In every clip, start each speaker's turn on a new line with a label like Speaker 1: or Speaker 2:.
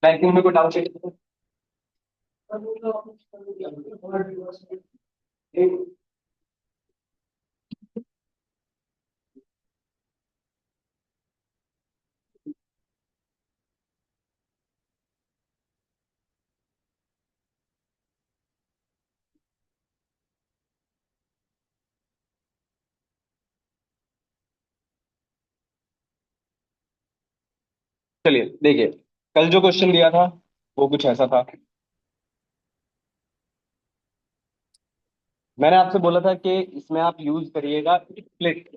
Speaker 1: Banking में कोई doubt है? चलिए देखिए, कल जो क्वेश्चन दिया था वो कुछ ऐसा था। मैंने आपसे बोला था कि इसमें आप यूज करिएगा स्प्लिट।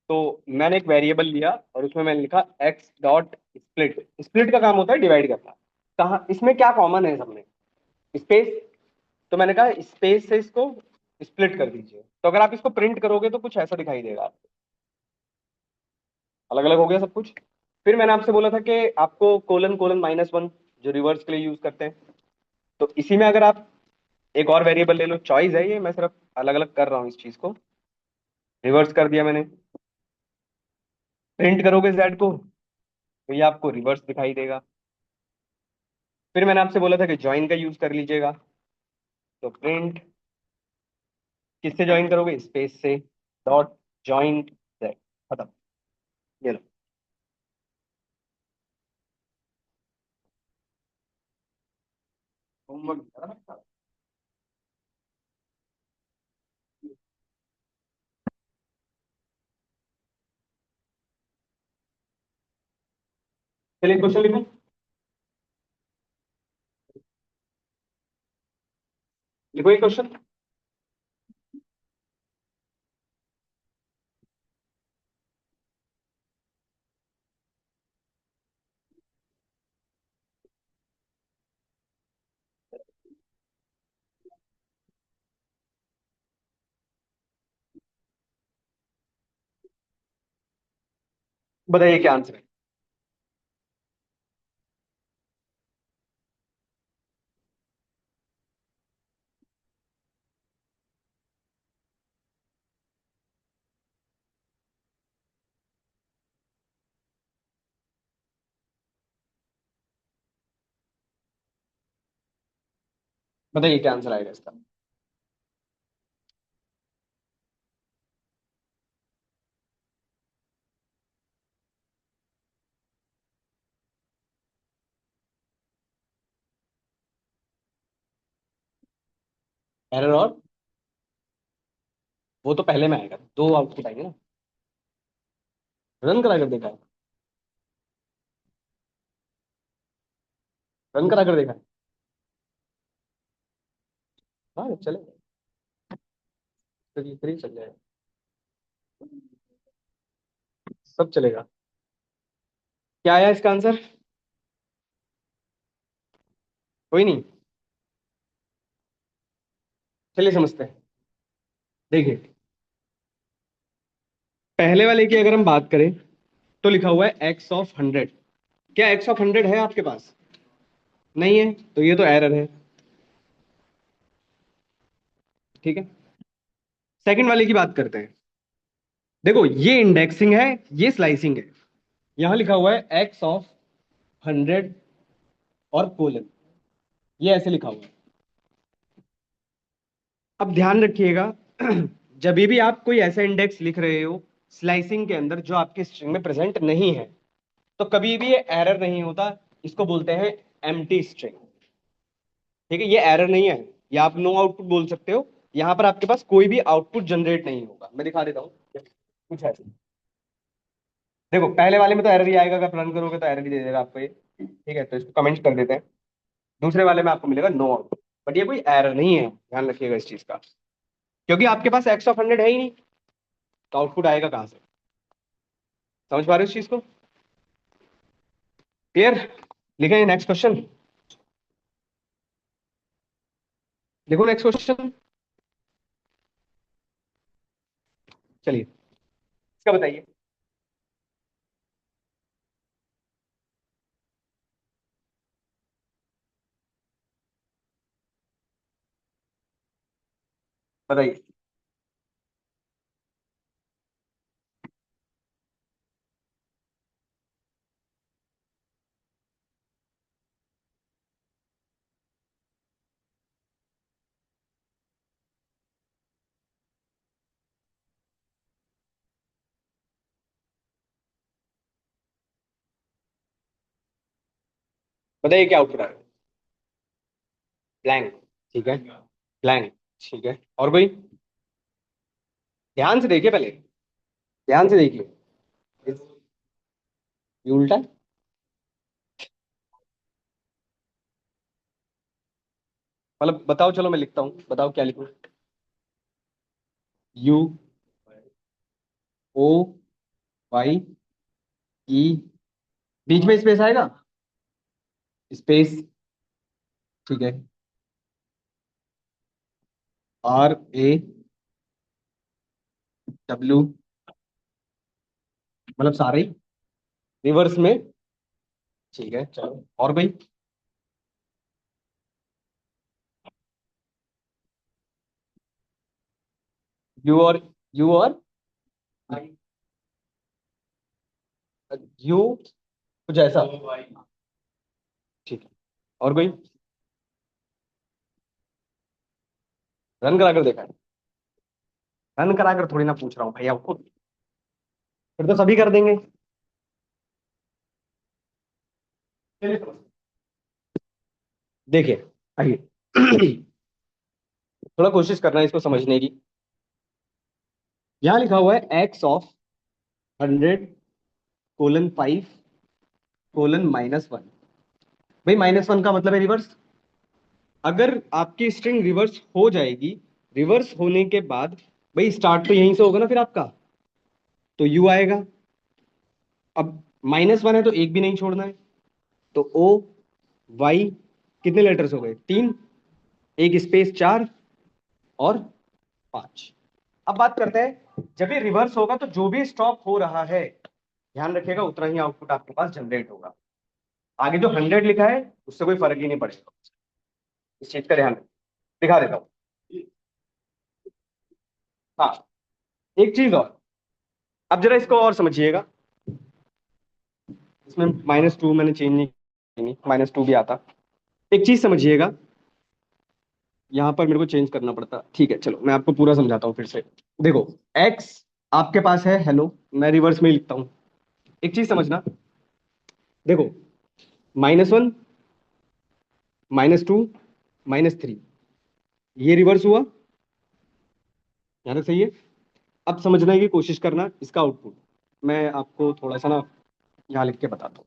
Speaker 1: तो मैंने एक वेरिएबल लिया और उसमें मैंने लिखा एक्स डॉट स्प्लिट। स्प्लिट का काम होता है डिवाइड करना। कहा इसमें क्या कॉमन है सब में? स्पेस। तो मैंने कहा स्पेस से इसको स्प्लिट कर दीजिए। तो अगर आप इसको प्रिंट करोगे तो कुछ ऐसा दिखाई देगा आपको। अलग अलग हो गया सब कुछ। फिर मैंने आपसे बोला था कि आपको कोलन कोलन -1 जो रिवर्स के लिए यूज करते हैं। तो इसी में अगर आप एक और वेरिएबल ले लो, चॉइस है ये, मैं सिर्फ अलग अलग कर रहा हूँ इस चीज को। रिवर्स कर दिया मैंने। प्रिंट करोगे जेड को तो ये आपको रिवर्स दिखाई देगा। फिर मैंने आपसे बोला था कि ज्वाइन का यूज कर लीजिएगा। तो प्रिंट किससे ज्वाइन करोगे? स्पेस से। Dot join Z. खत्म। ये लो। होमवर्क। चलिए क्वेश्चन लिखो। लिखो ये क्वेश्चन। बताइए क्या आंसर है। बताइए क्या आंसर आएगा इसका। एरर और वो तो पहले में आएगा, दो आउटपुट आएंगे ना। रन करा कर देखा है? रन करा कर देखा है? हाँ चलेगा। फिर चल जाएगा। सब चलेगा। क्या आया इसका आंसर? कोई नहीं। चलिए समझते हैं। देखिए, पहले वाले की अगर हम बात करें तो लिखा हुआ है x(100). क्या x(100) है आपके पास? नहीं है तो ये तो एरर है। ठीक है। सेकंड वाले की बात करते हैं। देखो ये इंडेक्सिंग है, ये स्लाइसिंग है। यहां लिखा हुआ है x(100) और कोलन। ये ऐसे लिखा हुआ है। अब ध्यान रखिएगा, जब भी आप कोई ऐसा इंडेक्स लिख रहे हो स्लाइसिंग के अंदर जो आपके स्ट्रिंग में प्रेजेंट नहीं है, तो कभी भी ये एरर नहीं होता। इसको बोलते हैं एम्प्टी स्ट्रिंग। ठीक है, ये एरर नहीं है। या आप नो आउटपुट बोल सकते हो। यहां पर आपके पास कोई भी आउटपुट जनरेट नहीं होगा। मैं दिखा देता हूँ कुछ ऐसे। देखो पहले वाले में तो एरर ही आएगा, अगर रन करोगे तो एरर ही दे देगा आपको ये। ठीक है, तो इसको कमेंट कर देते हैं। दूसरे वाले में आपको मिलेगा नो आउटपुट। बट ये कोई एरर नहीं है, ध्यान रखिएगा इस चीज का। क्योंकि आपके पास x(100) है ही नहीं, तो आउटपुट आएगा कहां से? समझ पा रहे हो इस चीज को? क्लियर? लिखें नेक्स्ट क्वेश्चन। देखो नेक्स्ट क्वेश्चन। चलिए इसका बताइए। बताइए। बताइए क्या आउटपुट आएगा। ब्लैंक। ठीक है। ब्लैंक। ठीक है, और कोई? ध्यान से देखिए पहले, ध्यान से देखिए। ये उल्टा है। मतलब बताओ, चलो मैं लिखता हूँ, बताओ क्या लिखूं। यू, ओ, वाई, ई, बीच में स्पेस आएगा। स्पेस। ठीक है। आर, ए, डब्ल्यू, मतलब सारे रिवर्स में। ठीक है, चलो और कोई? यू और, यू और यू, कुछ ऐसा। ठीक है, और कोई? रन करा कर देखा है? रन करा कर थोड़ी ना पूछ रहा हूँ भाई आपको, फिर तो सभी कर देंगे। चलिए, देखिए, आइए। थोड़ा कोशिश करना है इसको समझने की। यहाँ लिखा हुआ है x(100:5:-1) भाई -1 का मतलब है रिवर्स। अगर आपकी स्ट्रिंग रिवर्स हो जाएगी, रिवर्स होने के बाद भाई स्टार्ट तो यहीं से होगा ना फिर आपका, तो यू आएगा। अब -1 है तो एक भी नहीं छोड़ना है, तो ओ, वाई, कितने लेटर्स हो गए? 3, एक स्पेस 4, और 5। अब बात करते हैं, जब ये रिवर्स होगा तो जो भी स्टॉप हो रहा है, ध्यान रखिएगा उतना ही आउटपुट आपके पास जनरेट होगा। आगे जो 100 लिखा है उससे कोई फर्क ही नहीं पड़ेगा। इस चीज का ध्यान रखिए। दिखा देता हूँ। हाँ, एक चीज और, अब जरा इसको और समझिएगा। इसमें -2 मैंने चेंज नहीं, -2 भी आता। एक चीज समझिएगा, यहाँ पर मेरे को चेंज करना पड़ता। ठीक है, चलो मैं आपको पूरा समझाता हूँ फिर से। देखो, एक्स आपके पास है हेलो, मैं रिवर्स में ही लिखता हूँ। एक चीज समझना, देखो, -1, -2, -3, ये रिवर्स हुआ। यहाँ तक सही है। अब समझने की कोशिश करना इसका आउटपुट। मैं आपको थोड़ा सा ना यहाँ लिख के बताता हूँ।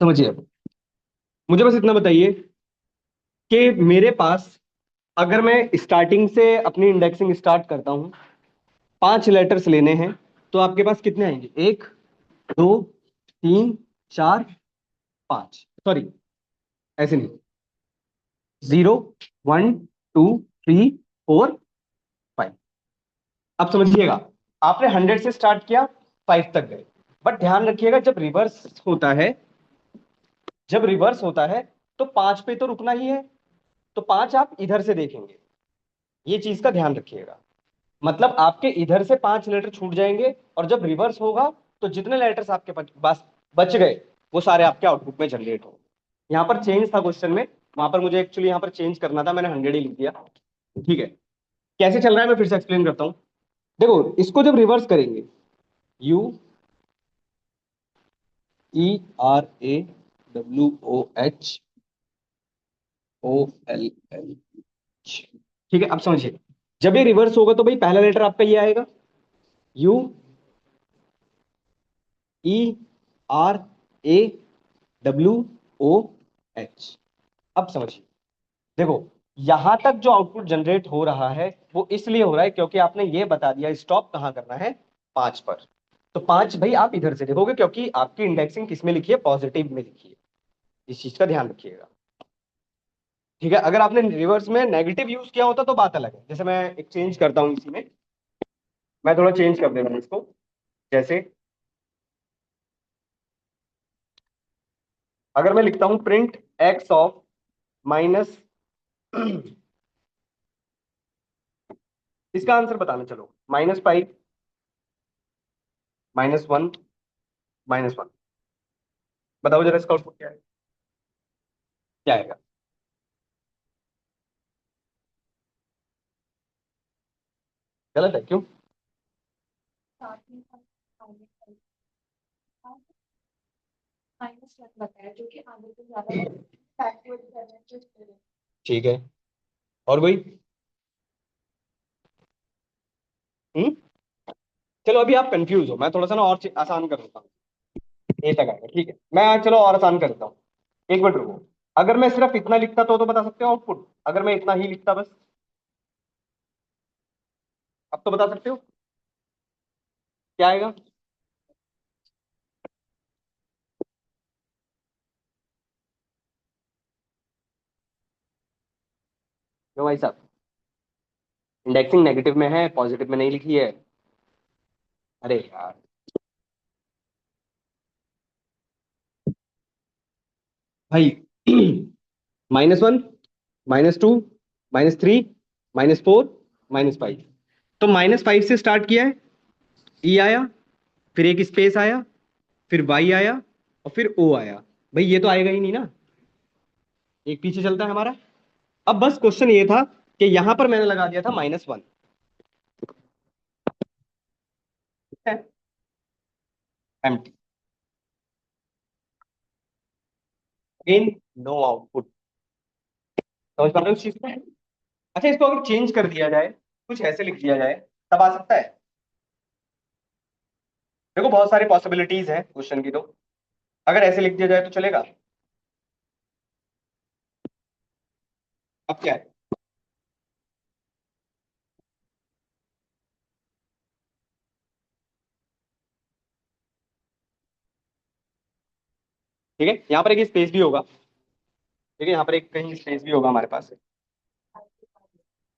Speaker 1: समझिए, अब मुझे बस इतना बताइए कि मेरे पास, अगर मैं स्टार्टिंग से अपनी इंडेक्सिंग स्टार्ट करता हूँ, 5 लेटर्स लेने हैं, तो आपके पास कितने आएंगे? 1, 2, 3, 4, 5, सॉरी ऐसे नहीं, 0, 1, 2, 3, 4, 5। अब समझिएगा, आपने 100 से स्टार्ट किया, 5 तक गए। बट ध्यान रखिएगा, जब रिवर्स होता है तो 5 पे तो रुकना ही है, तो 5 आप इधर से देखेंगे। ये चीज का ध्यान रखिएगा। मतलब आपके इधर से 5 लेटर छूट जाएंगे, और जब रिवर्स होगा तो जितने लेटर्स आपके पास बच गए, वो सारे आपके आउटपुट में जनरेट हो। यहाँ पर चेंज था क्वेश्चन में, वहां पर मुझे एक्चुअली यहाँ पर चेंज करना था, मैंने 100 ही लिख दिया। ठीक है, कैसे चल रहा है मैं फिर से एक्सप्लेन करता हूँ। देखो, इसको जब रिवर्स करेंगे, UERAWOHOLL, ठीक है। अब समझिए, जब ये रिवर्स होगा तो भाई पहला लेटर आपका ये आएगा, UERAWOH। अब समझिए, देखो, यहां तक जो आउटपुट जनरेट हो रहा है वो इसलिए हो रहा है क्योंकि आपने ये बता दिया स्टॉप कहां करना है, 5 पर। तो 5 भाई आप इधर से देखोगे, क्योंकि आपकी इंडेक्सिंग किस में लिखी है? पॉजिटिव में लिखी है। इस चीज का ध्यान रखिएगा। ठीक है, अगर आपने रिवर्स में नेगेटिव यूज किया होता तो बात अलग है। जैसे मैं एक चेंज करता हूं इसी में, मैं थोड़ा चेंज कर देता हूं इसको। जैसे अगर मैं लिखता हूं प्रिंट एक्स ऑफ माइनस, इसका आंसर बताना, चलो, -5, -1, -1। बताओ जरा इसका आउटपुट क्या है, क्या आएगा? गलत है, क्यों? ठीक है, और कोई? हम्म। चलो अभी आप कंफ्यूज हो, मैं थोड़ा सा ना और आसान कर देता हूँ। ए तक आएगा, ठीक है, मैं चलो और आसान कर देता हूँ। एक मिनट रुको। अगर मैं सिर्फ इतना लिखता तो बता सकते हो आउटपुट? अगर मैं इतना ही लिखता बस, अब तो बता सकते हो क्या आएगा? क्यों भाई साहब? इंडेक्सिंग नेगेटिव में है, पॉजिटिव में नहीं लिखी है। अरे यार। भाई -1, -2, -3, -4, -5। तो -5 से स्टार्ट किया है, ई आया, फिर एक स्पेस आया, फिर वाई आया, और फिर ओ आया। भाई ये तो आएगा ही नहीं ना, एक पीछे चलता है हमारा। अब बस क्वेश्चन ये था कि यहां पर मैंने लगा दिया था -1। ठीक है, एम्प्टी। Again, no output. समझ पा रहे हो उस चीज को? अच्छा, इसको अगर चेंज कर दिया जाए, कुछ ऐसे लिख दिया जाए, तब आ सकता है? देखो बहुत सारी पॉसिबिलिटीज है क्वेश्चन की, तो अगर ऐसे लिख दिया जाए तो चलेगा? अब क्या है? ठीक है, यहाँ पर एक स्पेस भी होगा। ठीक है, यहाँ पर एक कहीं स्पेस भी होगा हमारे पास।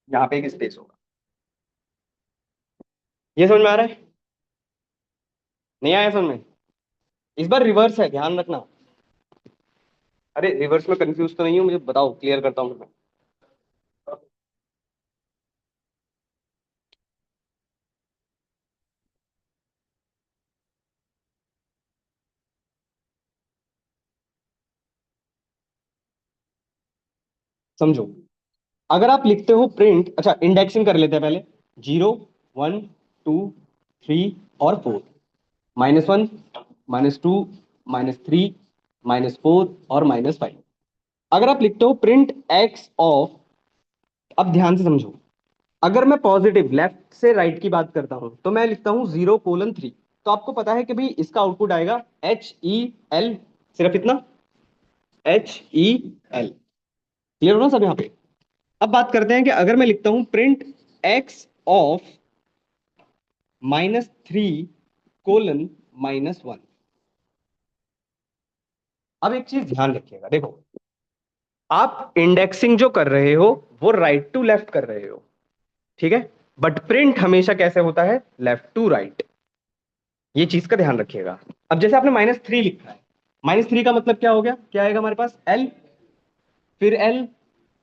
Speaker 1: यहाँ पे एक स्पेस होगा। ये समझ में आ रहा है? नहीं आया समझ में? इस बार रिवर्स है, ध्यान रखना। अरे रिवर्स में कंफ्यूज तो नहीं हूँ, मुझे बताओ, क्लियर करता हूँ मैं। समझो, अगर आप लिखते हो प्रिंट, अच्छा इंडेक्सिंग कर लेते हैं पहले। 0, 1, 2, 3 और 4, -1, -2, -3, -4 और -5। अगर आप लिखते हो प्रिंट एक्स ऑफ, अब ध्यान से समझो, अगर मैं पॉजिटिव लेफ्ट से राइट की बात करता हूं तो मैं लिखता हूं 0:3। तो आपको पता है कि भाई इसका आउटपुट आएगा HEL, सिर्फ इतना, HEL। क्लियर हो ना सब यहाँ पे? अब बात करते हैं कि अगर मैं लिखता हूं प्रिंट एक्स ऑफ -3:-1। अब एक चीज ध्यान रखिएगा, देखो, आप इंडेक्सिंग जो कर रहे हो वो राइट टू लेफ्ट कर रहे हो, ठीक है, बट प्रिंट हमेशा कैसे होता है? Left to right. ये चीज का ध्यान रखिएगा। अब जैसे आपने -3 लिखा है, -3 का मतलब क्या हो गया? क्या आएगा हमारे पास? L, फिर L।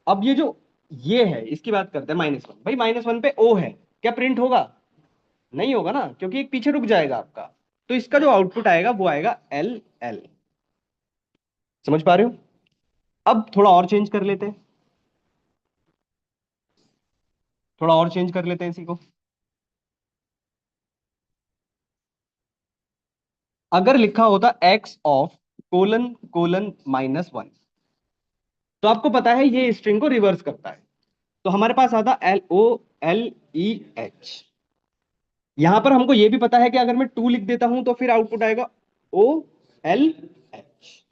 Speaker 1: अब ये जो ये है, इसकी बात करते हैं -1। भाई -1 पे O है, क्या प्रिंट होगा? नहीं होगा ना, क्योंकि एक पीछे रुक जाएगा आपका। तो इसका जो आउटपुट आएगा वो आएगा LL। समझ पा रहे हो? अब थोड़ा और चेंज कर लेते हैं, थोड़ा और चेंज कर लेते हैं इसी को। अगर लिखा होता एक्स ऑफ ::(-1), तो आपको पता है ये स्ट्रिंग को रिवर्स करता है। तो हमारे पास आता LOLEH। यहां पर हमको ये भी पता है कि अगर मैं 2 लिख देता हूं तो फिर आउटपुट आएगा OLH।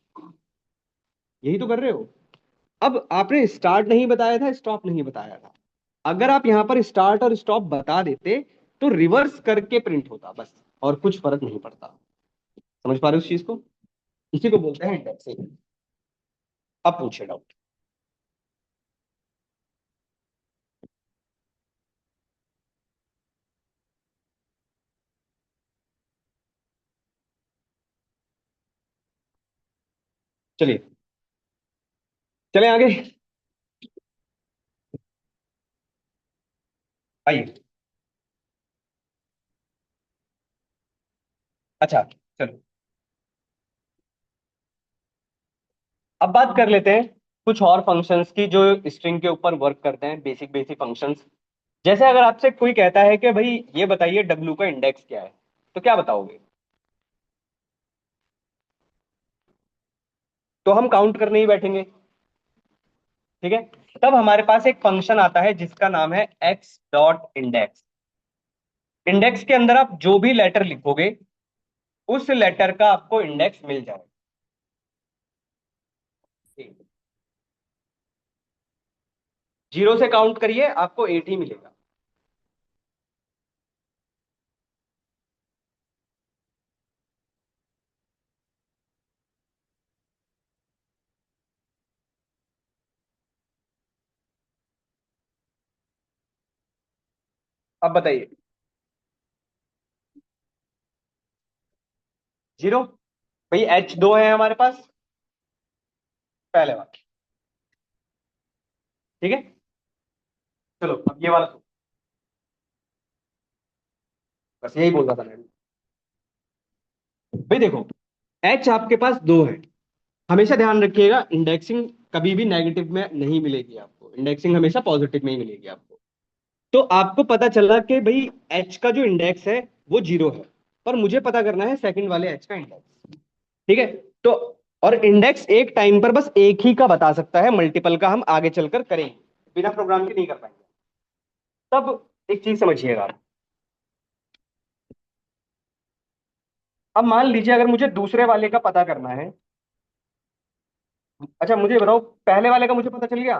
Speaker 1: यही तो कर रहे हो। अब आपने स्टार्ट नहीं बताया था, स्टॉप नहीं बताया था। अगर आप यहां पर स्टार्ट और स्टॉप बता देते तो रिवर्स करके प्रिंट होता बस, और कुछ फर्क नहीं पड़ता। समझ पा रहे हो उस चीज को? इसी को बोलते हैं इंडेक्सिंग। अब पूछिए डाउट। चलिए, चले आगे। आइए। अच्छा, चलो, अब बात कर लेते हैं कुछ और फंक्शंस की जो स्ट्रिंग के ऊपर वर्क करते हैं, बेसिक बेसिक फंक्शंस। जैसे अगर आपसे कोई कहता है कि भाई ये बताइए डब्ल्यू का इंडेक्स क्या है, तो क्या बताओगे? तो हम काउंट करने ही बैठेंगे। ठीक है। तब हमारे पास एक फंक्शन आता है जिसका नाम है एक्स डॉट इंडेक्स। इंडेक्स के अंदर आप जो भी लेटर लिखोगे उस लेटर का आपको इंडेक्स मिल जाएगा। जीरो से काउंट करिए, आपको 8 ही मिलेगा। अब बताइए। जीरो। भाई एच दो है हमारे पास, पहले वाला। ठीक है। चलो अब ये वाला, बस यही बोल रहा था मैं। भाई देखो, एच आपके पास दो है। हमेशा ध्यान रखिएगा, इंडेक्सिंग कभी भी नेगेटिव में नहीं मिलेगी आपको, इंडेक्सिंग हमेशा पॉजिटिव में ही मिलेगी आपको। तो आपको पता चला कि भाई एच का जो इंडेक्स है वो जीरो है, पर मुझे पता करना है सेकंड वाले एच का इंडेक्स। ठीक है। तो और इंडेक्स एक टाइम पर बस एक ही का बता सकता है, मल्टीपल का हम आगे चलकर करेंगे, बिना प्रोग्राम के नहीं कर पाएंगे। तब एक चीज समझिएगा आप। अब मान लीजिए अगर मुझे दूसरे वाले का पता करना है। अच्छा मुझे बताओ, पहले वाले का मुझे पता चल गया,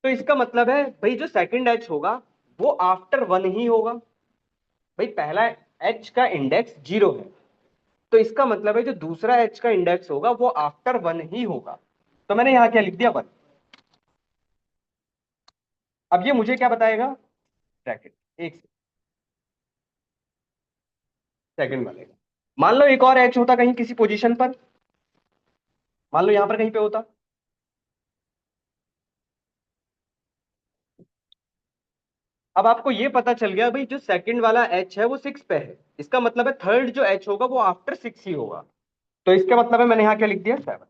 Speaker 1: तो इसका मतलब है भाई जो सेकंड एच होगा वो आफ्टर वन ही होगा। भाई पहला एच का इंडेक्स जीरो है, तो इसका मतलब है जो दूसरा एच का इंडेक्स होगा वो आफ्टर वन ही होगा। तो मैंने यहां क्या लिख दिया, वन। अब ये मुझे क्या बताएगा, ब्रैकेट एक सेकंड वाले का। मान लो एक और एच होता कहीं किसी पोजीशन पर, मान लो यहां पर कहीं पे होता। अब आपको ये पता चल गया भाई जो सेकंड वाला एच है वो सिक्स पे है, इसका मतलब है थर्ड जो एच होगा वो आफ्टर सिक्स ही होगा। तो इसका मतलब है मैंने यहां क्या लिख दिया, सेवन।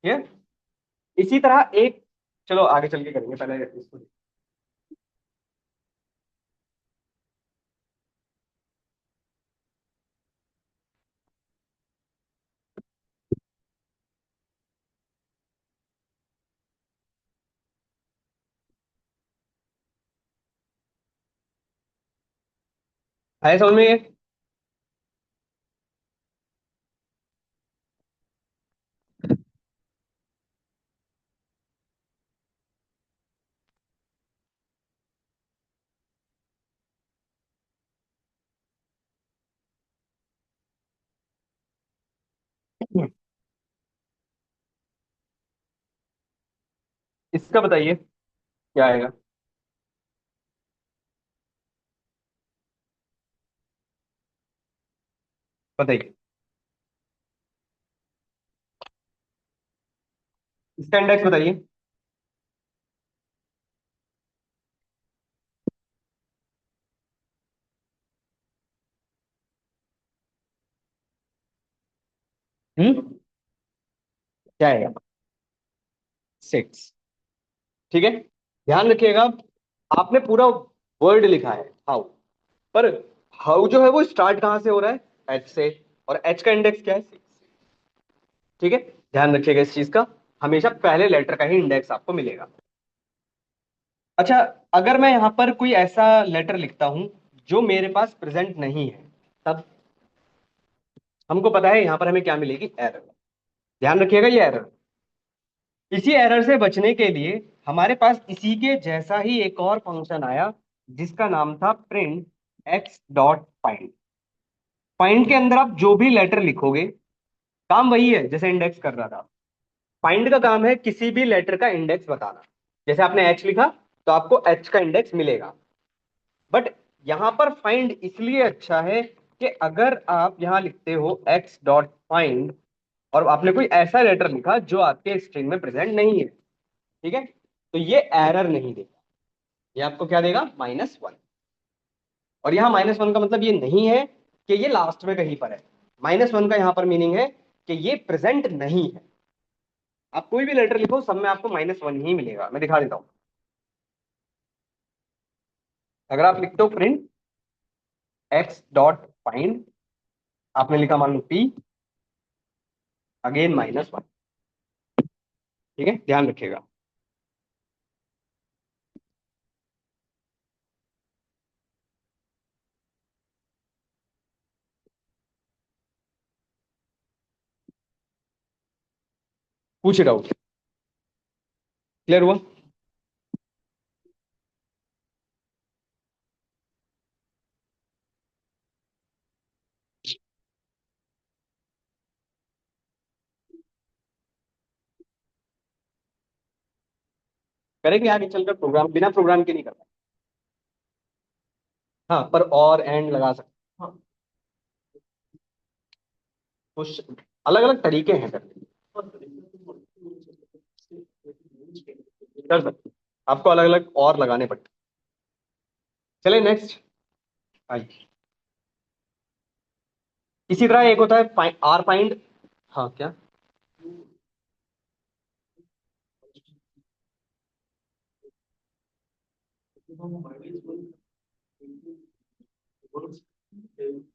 Speaker 1: ये इसी तरह एक, चलो आगे चल के करेंगे, पहले इसको। आए समझ में ये? इसका बताइए क्या आएगा। बताइए इसका इंडेक्स बताइए। क्या आएगा, सिक्स। ठीक है। ध्यान रखिएगा, आपने पूरा वर्ड लिखा है हाउ, पर हाउ जो है वो स्टार्ट कहां से हो रहा है, एच से। और एच का इंडेक्स क्या है, सिक्स। ठीक है। ध्यान रखिएगा इस चीज का, हमेशा पहले लेटर का ही इंडेक्स आपको मिलेगा। अच्छा, अगर मैं यहां पर कोई ऐसा लेटर लिखता हूं जो मेरे पास प्रेजेंट नहीं है, तब हमको पता है यहां पर हमें क्या मिलेगी, एरर। ध्यान रखिएगा ये एरर। इसी एरर से बचने के लिए हमारे पास इसी के जैसा ही एक और फंक्शन आया जिसका नाम था print x dot find. Find के अंदर आप जो भी लेटर लिखोगे, काम वही है जैसे इंडेक्स कर रहा था। फाइंड का काम है किसी भी लेटर का इंडेक्स बताना। जैसे आपने एच लिखा तो आपको एच का इंडेक्स मिलेगा। बट यहां पर फाइंड इसलिए अच्छा है कि अगर आप यहां लिखते हो एक्स डॉट फाइंड और आपने कोई ऐसा लेटर लिखा जो आपके स्ट्रिंग में प्रेजेंट नहीं है, ठीक है, तो ये एरर नहीं देगा, ये आपको क्या देगा, -1। और यहाँ -1 का मतलब ये नहीं है कि ये लास्ट में कहीं पर है। -1 का यहां पर मीनिंग है कि ये प्रेजेंट नहीं है। आप कोई भी लेटर लिखो, सब में आपको -1 ही मिलेगा। मैं दिखा देता हूं। अगर आप लिखते हो प्रिंट x.find, आपने लिखा मान लो p अगेन -1, ठीक है, ध्यान रखिएगा। पूछ डाउट क्लियर हुआ? करेंगे आगे चलकर, प्रोग्राम बिना प्रोग्राम के नहीं करना। हाँ, पर और एंड लगा सकते। हाँ, कुछ अलग अलग तरीके हैं करने के। कर सकते, आपको अलग अलग और लगाने पड़ते। चले नेक्स्ट। आइए, इसी तरह एक होता है आर फाइंड। हाँ क्या?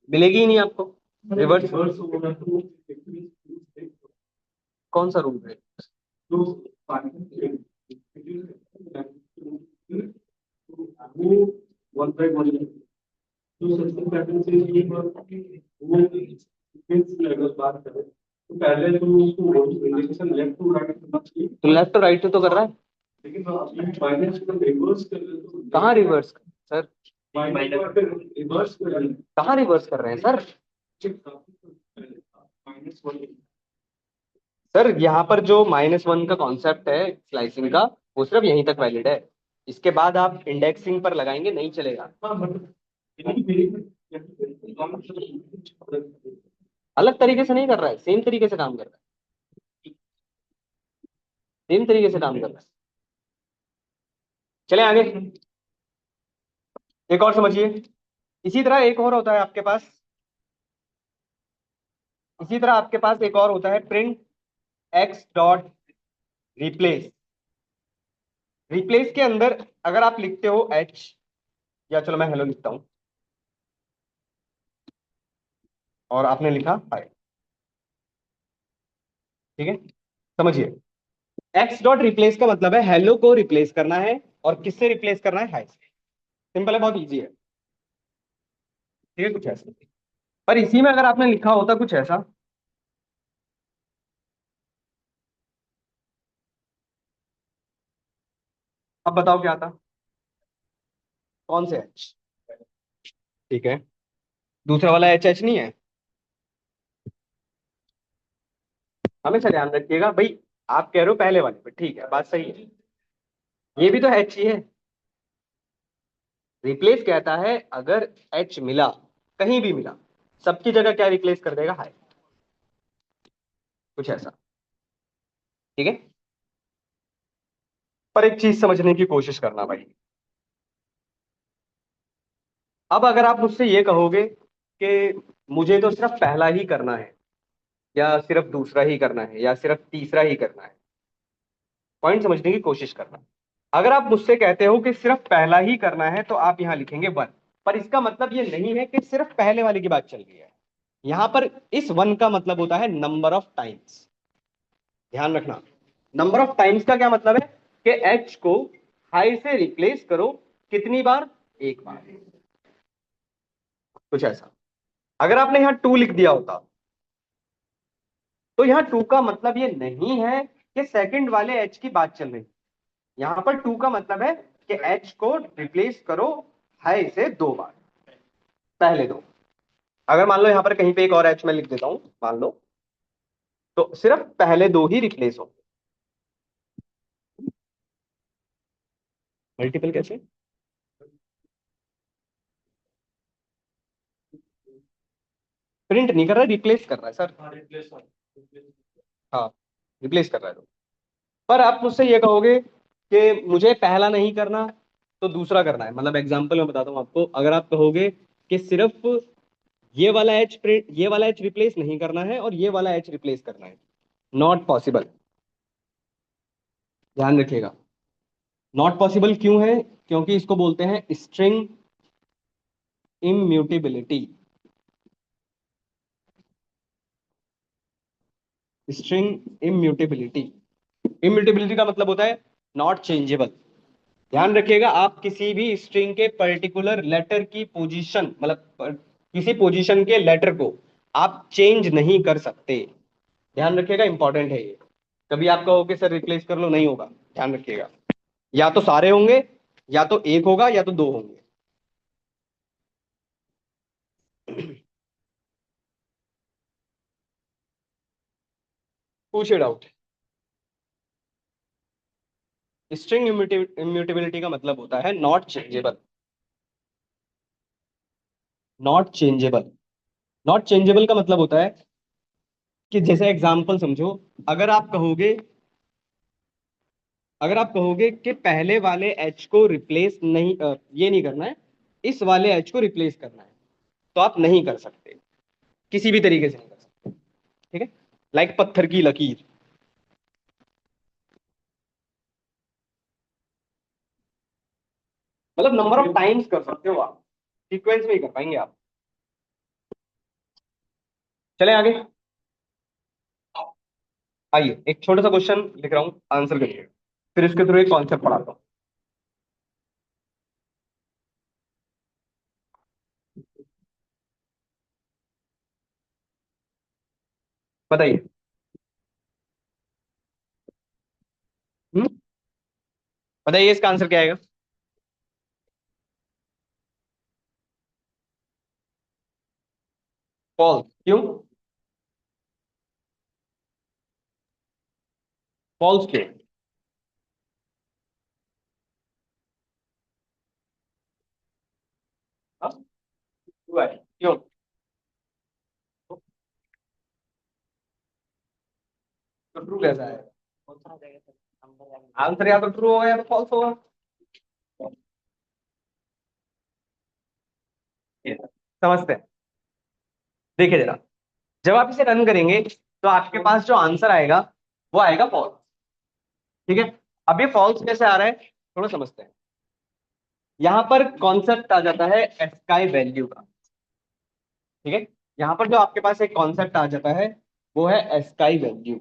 Speaker 1: मिलेगी ही नहीं आपको। रिवर्स कौन सा रूल है? तो लेफ्ट टू राइट तो कर रहा है। कहाँ रिवर्स सर? कहाँ रिवर्स कर रहे हैं सर? सर यहाँ पर जो -1 का कॉन्सेप्ट है स्लाइसिंग का, वो सिर्फ यहीं तक वैलिड है। इसके बाद आप इंडेक्सिंग पर लगाएंगे नहीं चलेगा। अलग तरीके से नहीं कर रहा है, सेम तरीके से काम कर रहा है। सेम तरीके से काम कर रहा है। चले आगे, एक और समझिए। इसी तरह एक और होता है आपके पास। इसी तरह आपके पास एक और होता है प्रिंट x.रिप्लेस। रिप्लेस के अंदर अगर आप लिखते हो h, या चलो मैं हेलो लिखता हूं और आपने लिखा हाय, ठीक है, समझिए। x.रिप्लेस का मतलब है हेलो को रिप्लेस करना है, और किससे रिप्लेस करना है? हाय से। सिंपल है, बहुत इजी है। ठीक है, कुछ ऐसा। पर इसी में अगर आपने लिखा होता कुछ ऐसा, अब बताओ क्या था? कौन से h? ठीक है, दूसरा वाला एच नहीं है। हमेशा ध्यान रखिएगा भाई, आप कह रहे हो पहले वाले पे, ठीक है, बात सही है। ये भी तो एच ही है। रिप्लेस कहता है अगर एच मिला, कहीं भी मिला, सबकी जगह क्या रिप्लेस कर देगा? हाय। कुछ ऐसा, ठीक है। पर एक चीज समझने की कोशिश करना भाई। अब अगर आप मुझसे ये कहोगे कि मुझे तो सिर्फ पहला ही करना है, या सिर्फ दूसरा ही करना है, या सिर्फ तीसरा ही करना है, पॉइंट समझने की कोशिश करना। अगर आप मुझसे कहते हो कि सिर्फ पहला ही करना है, तो आप यहां लिखेंगे 1। पर इसका मतलब ये नहीं है कि सिर्फ पहले वाले की बात चल रही है। यहां पर इस 1 का मतलब होता है नंबर ऑफ टाइम्स। ध्यान रखना, नंबर ऑफ टाइम्स का क्या मतलब है कि एच को हाई से रिप्लेस करो कितनी बार? एक बार। कुछ ऐसा। अगर आपने यहां 2 लिख दिया होता, तो यहां 2 का मतलब ये नहीं है कि सेकंड वाले एच की बात चल रही। यहां पर 2 का मतलब है कि एच को रिप्लेस करो हाई से 2 बार, पहले दो। अगर मान लो यहां पर कहीं पे एक और एच मैं लिख देता हूं, मान लो, तो सिर्फ पहले दो ही रिप्लेस हो। मल्टीपल कैसे? प्रिंट नहीं कर रहा है, रिप्लेस कर रहा है सर। हाँ, रिप्लेस कर रहा है तो। पर आप मुझसे ये कहोगे कि मुझे पहला नहीं करना, तो दूसरा करना है। मतलब एग्जांपल मैं बताता हूँ आपको। अगर आप कहोगे कि सिर्फ ये वाला एच प्रिंट, ये वाला एच रिप्लेस नहीं करना है और ये वाला एच रिप्लेस करना है, नॉट पॉसिबल। ध्यान रखिएगा, नॉट पॉसिबल क्यों है? क्योंकि इसको बोलते हैं string immutability. String immutability, immutability का मतलब होता है नॉट चेंजेबल। ध्यान रखिएगा, आप किसी भी स्ट्रिंग के पर्टिकुलर लेटर की पोजीशन, मतलब किसी पोजीशन के लेटर को आप चेंज नहीं कर सकते। ध्यान रखिएगा, इंपॉर्टेंट है ये। कभी आप कहोगे सर रिप्लेस कर लो, नहीं होगा। ध्यान रखिएगा, या तो सारे होंगे, या तो एक होगा, या तो दो होंगे। पूछिए डाउट। स्ट्रिंग इम्यूटेबिलिटी का मतलब होता है not changeable. Not changeable, not changeable का मतलब होता है कि जैसे एग्जांपल समझो, अगर आप कहोगे, अगर आप कहोगे कि पहले वाले एच को रिप्लेस नहीं, ये नहीं करना है, इस वाले एच को रिप्लेस करना है, तो आप नहीं कर सकते, किसी भी तरीके से नहीं कर सकते। ठीक है, लाइक पत्थर की लकीर। मतलब नंबर ऑफ टाइम्स कर सकते हो आप, सीक्वेंस में ही कर पाएंगे आप। चले आगे। आइए एक छोटा सा क्वेश्चन लिख रहा हूँ, आंसर करिए, फिर इसके थ्रू एक कॉन्सेप्ट पढ़ाता हूँ। बताइए। हम्म, बताइए इसका आंसर क्या आएगा? फॉल्स, क्यों? फॉल्स क्यों? हाँ, क्यों है? क्यों? तो ट्रू कैसा है? आंसर या तो ट्रू होगा या तो फॉल्स होगा। ये समझते हैं, देखिए जरा, जब आप इसे रन करेंगे तो आपके पास जो आंसर आएगा वो आएगा फॉल्स। ठीक है, अब ये फॉल्स कैसे आ रहा है, थोड़ा समझते हैं। यहां पर कॉन्सेप्ट आ जाता है एस्काई वैल्यू का। ठीक है, यहां पर जो आपके पास एक कॉन्सेप्ट आ जाता है वो है ASCII value.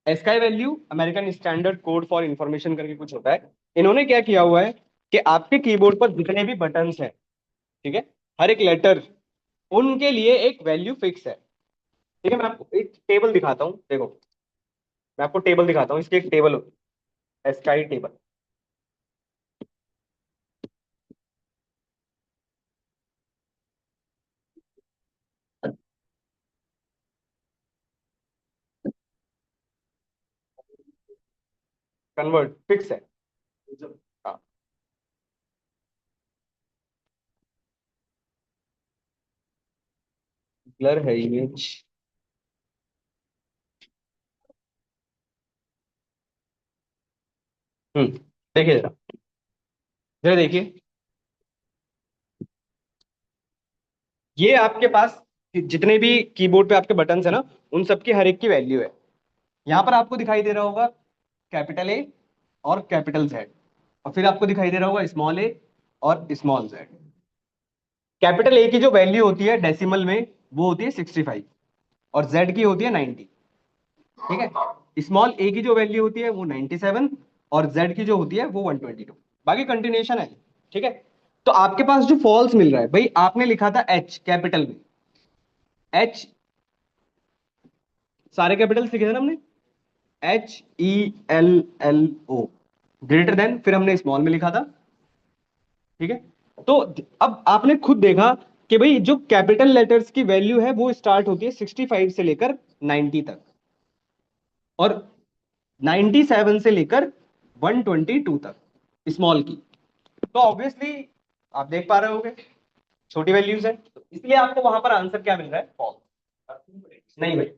Speaker 1: ASCII value American standard code for information करके कुछ होता है। इन्होंने क्या किया हुआ है कि आपके कीबोर्ड पर जितने भी बटन्स हैं, ठीक है, हर एक लेटर, उनके लिए एक वैल्यू फिक्स है। ठीक है, मैं आपको एक टेबल दिखाता हूँ, देखो, मैं आपको टेबल दिखाता हूँ, इसकी एक टेबल होती है, एस्काई टेबल। कन्वर्ट फिक्स है। हाँ, ब्लर है इमेज। देखिए जरा, जरा देखिए, ये आपके पास जितने भी कीबोर्ड पे आपके बटन्स है ना, उन सबकी हर एक की वैल्यू है। यहां पर आपको दिखाई दे रहा होगा कैपिटल ए और कैपिटल जेड, और फिर आपको दिखाई दे रहा होगा स्मॉल ए और स्मॉल जेड। कैपिटल ए की जो वैल्यू होती है डेसिमल में, वो होती है 65, और जेड की होती है 90। ठीक है, स्मॉल ए की जो वैल्यू होती है वो 97, और जेड की जो होती है वो 122। बाकी कंटिन्यूशन है। ठीक है, तो आपके पास जो फॉल्स मिल रहा है भाई, आपने लिखा था एच कैपिटल में, एच, सारे कैपिटल्स लिखे थे ना हमने, HELLO, ग्रेटर देन, फिर हमने स्मॉल में लिखा था। ठीक है, तो अब आपने खुद देखा कि भाई जो कैपिटल लेटर्स की वैल्यू है वो स्टार्ट होती है 65 से लेकर 90 तक, और 97 से लेकर 122 तक स्मॉल की। तो ऑब्वियसली आप देख पा रहे होगे छोटी वैल्यूज है, तो इसलिए आपको वहां पर आंसर क्या मिल रहा है, फॉल्स। नहीं भाई,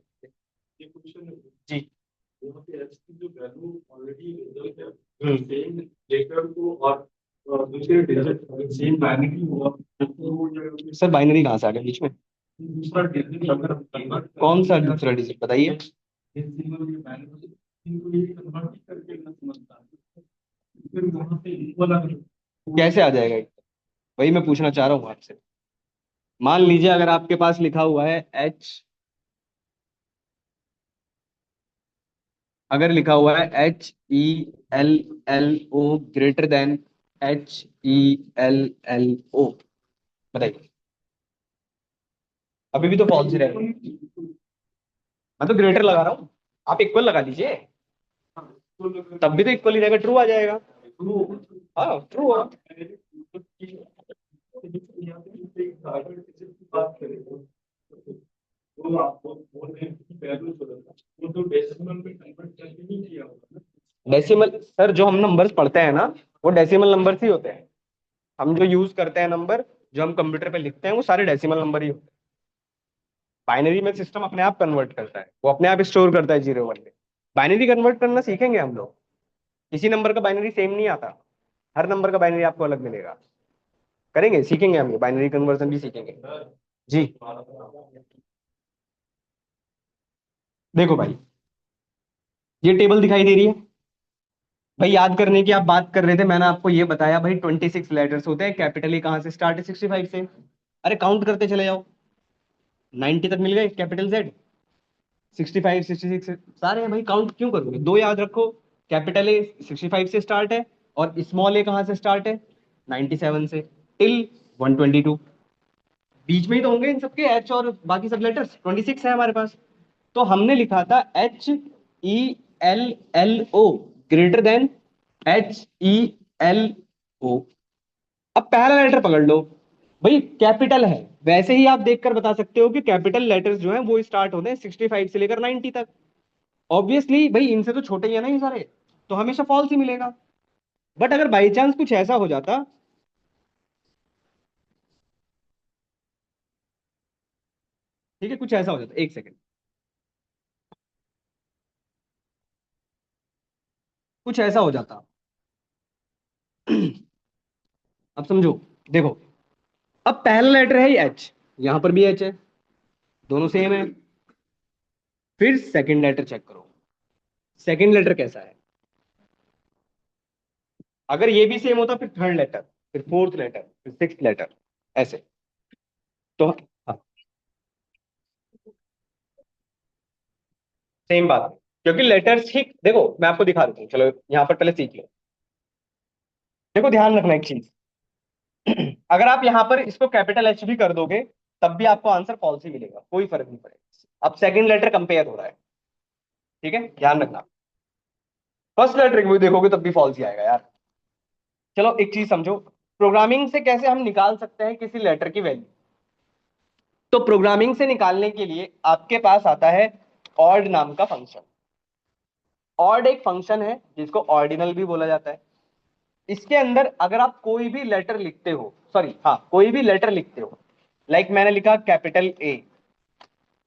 Speaker 1: जी। सर बाइनरी कहाँ से आ गया बीच में? कौन सा दूसरा डिजिट बताइए? कैसे आ जाएगा? वही मैं पूछना चाह रहा हूँ आपसे। मान लीजिए अगर आपके पास लिखा हुआ है एच, अगर लिखा हुआ है HELLO ग्रेटर देन HELLO, बताइए। अभी भी तो फॉल्स ही रहेगा। मैं तो ग्रेटर लगा रहा हूँ, आप इक्वल लगा दीजिए, तब भी तो इक्वल ही रहेगा, ट्रू आ जाएगा। हाँ ट्रू होगा। डेसिमल सर, जो हम नंबर्स पढ़ते हैं ना, वो डेसिमल नंबर्स ही होते हैं। हम जो यूज करते हैं नंबर, जो हम कंप्यूटर पे लिखते हैं, वो सारे डेसिमल नंबर ही होते हैं। बाइनरी में सिस्टम अपने आप कन्वर्ट करता है, वो अपने आप स्टोर करता है 0 1 में। बाइनरी कन्वर्ट करना सीखेंगे हम लोग। किसी नंबर का बाइनरी सेम नहीं आता, हर नंबर का बाइनरी आपको अलग मिलेगा। करेंगे, सीखेंगे हम, बाइनरी कन्वर्जन भी सीखेंगे। जी। देखो भाई, ये टेबल दिखाई दे रही है भाई, याद करने की आप बात कर रहे थे, मैंने आपको ये बताया भाई 26 लेटर्स होते हैं, कैपिटल ए कहाँ से स्टार्ट है? 65 से। अरे काउंट करते चले जाओ, 90 तक मिल गए। कैपिटल जेड 65 66 सारे हैं भाई, काउंट क्यों करोगे? दो याद रखो, कैपिटल ए 65 से स्टार्ट है, और स्मॉल ए कहाँ से स्टार्ट है? 97 से टिल 122। बीच में ही तो होंगे इन सबके एच और बाकी सब लेटर्स, 26 है हमारे पास। तो हमने लिखा था HELLO ग्रेटर देन HELO। अब पहला लेटर पकड़ लो भाई, कैपिटल है। वैसे ही आप देखकर बता सकते हो कि कैपिटल लेटर्स जो हैं वो स्टार्ट होते हैं 65 से लेकर 90 तक। ऑब्वियसली भाई, इनसे तो छोटे ही है ना ये सारे, तो हमेशा फॉल्स ही मिलेगा। बट अगर बाई चांस कुछ ऐसा हो जाता, ठीक है, कुछ ऐसा हो जाता, एक सेकेंड, कुछ ऐसा हो जाता, अब समझो। देखो, अब पहला लेटर है एच, यहां पर भी एच है, दोनों सेम है। फिर सेकंड लेटर चेक करो, सेकंड लेटर कैसा है? अगर ये भी सेम होता, फिर थर्ड लेटर, फिर फोर्थ लेटर, फिर सिक्स लेटर, ऐसे। तो हाँ, सेम बात है, क्योंकि लेटर्स ही, देखो मैं आपको दिखा देता हूँ, चलो यहाँ पर पहले सीख लो। देखो ध्यान रखना एक चीज, अगर आप यहाँ पर इसको कैपिटल एच भी कर दोगे, तब भी आपको आंसर फॉल्स ही मिलेगा, कोई फर्क नहीं पड़ेगा। अब सेकंड लेटर कंपेयर हो रहा है, ठीक है, ध्यान रखना। फर्स्ट लेटर भी देखोगे तब भी फॉल्स ही आएगा यार। चलो एक चीज समझो, प्रोग्रामिंग से कैसे हम निकाल सकते हैं किसी लेटर की वैल्यू। तो प्रोग्रामिंग से निकालने के लिए आपके पास आता है ऑड नाम का फंक्शन। ऑड एक फंक्शन है जिसको ऑर्डिनल भी बोला जाता है। इसके अंदर अगर आप कोई भी लेटर लिखते हो, सॉरी हाँ, कोई भी लेटर लिखते हो, लाइक मैंने लिखा कैपिटल ए,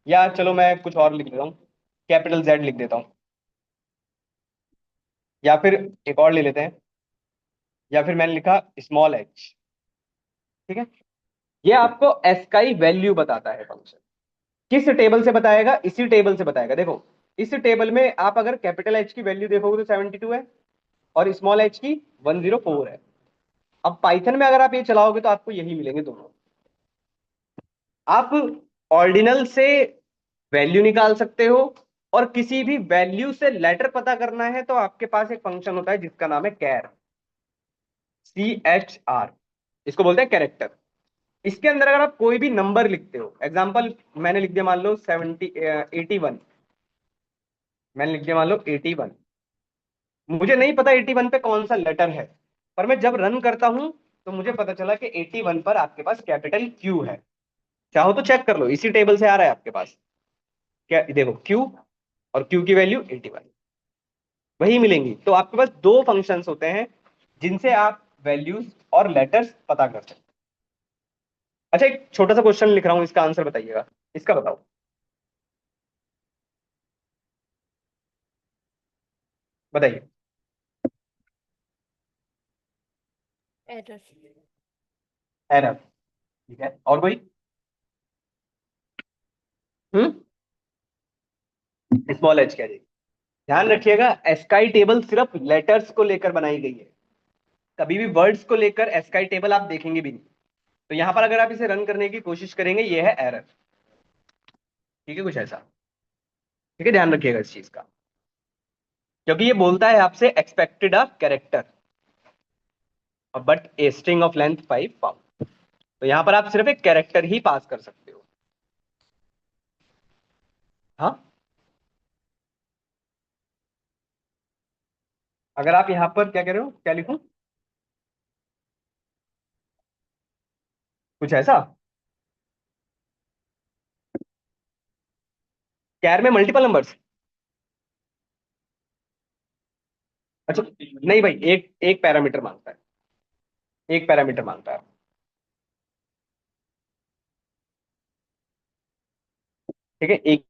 Speaker 1: या चलो मैं कुछ और लिख देता हूँ, कैपिटल जेड लिख देता हूँ, या फिर एक और ले लेते हैं, या फिर मैंने लिखा स्मॉल एच, ठीक है। ये आपको एस का ही वैल्यू बताता है फंक्शन। किस टेबल से बताएगा? इसी टेबल से बताएगा। देखो, इस टेबल में आप अगर कैपिटल एच की वैल्यू देखोगे तो 72 है, और स्मॉल एच की 104 है। अब पाइथन में अगर आप ये चलाओगे तो आपको यही मिलेंगे दोनों। आप ऑर्डिनल से वैल्यू निकाल सकते हो, और किसी भी वैल्यू से लेटर पता करना है तो आपके पास एक फंक्शन होता है जिसका नाम है कैर, CHR, इसको बोलते हैं कैरेक्टर। इसके अंदर अगर आप कोई भी नंबर लिखते हो, एग्जाम्पल मैंने लिख दिया मान लो 81, मैंने लिख दिया मान लो 81, मुझे नहीं पता 81 पे कौन सा लेटर है, पर मैं जब रन करता हूं तो मुझे पता चला कि 81 पर आपके पास कैपिटल क्यू है। चाहो तो चेक कर लो, इसी टेबल से आ रहा है आपके पास। क्या देखो, क्यू और क्यू की वैल्यू 81 वही मिलेंगी। तो आपके पास दो फंक्शंस होते हैं जिनसे आप वैल्यूज और लेटर्स पता कर सकते हैं। अच्छा, एक छोटा सा क्वेश्चन लिख रहा हूं, इसका आंसर बताइएगा, इसका बताओ। बताइए।
Speaker 2: एरर।
Speaker 1: एरर। ठीक है, और कोई? स्मॉल एच कह देगी। ध्यान रखिएगा, एस्काई टेबल सिर्फ लेटर्स को लेकर बनाई गई है, कभी भी वर्ड्स को लेकर एस्काई टेबल आप देखेंगे भी नहीं। तो यहां पर अगर आप इसे रन करने की कोशिश करेंगे, ये है एरर। ठीक है, कुछ ऐसा। ठीक है, ध्यान रखिएगा इस चीज का, क्योंकि ये बोलता है आपसे expected a character but a string of length 5 found. तो यहां पर आप सिर्फ एक कैरेक्टर ही पास कर सकते हो। हाँ, अगर आप यहां पर क्या कह रहे हो, क्या लिखूं? कुछ ऐसा। कैर में मल्टीपल नंबर्स? अच्छा, नहीं भाई, एक एक पैरामीटर मांगता है, एक पैरामीटर मांगता है। ठीक है, एक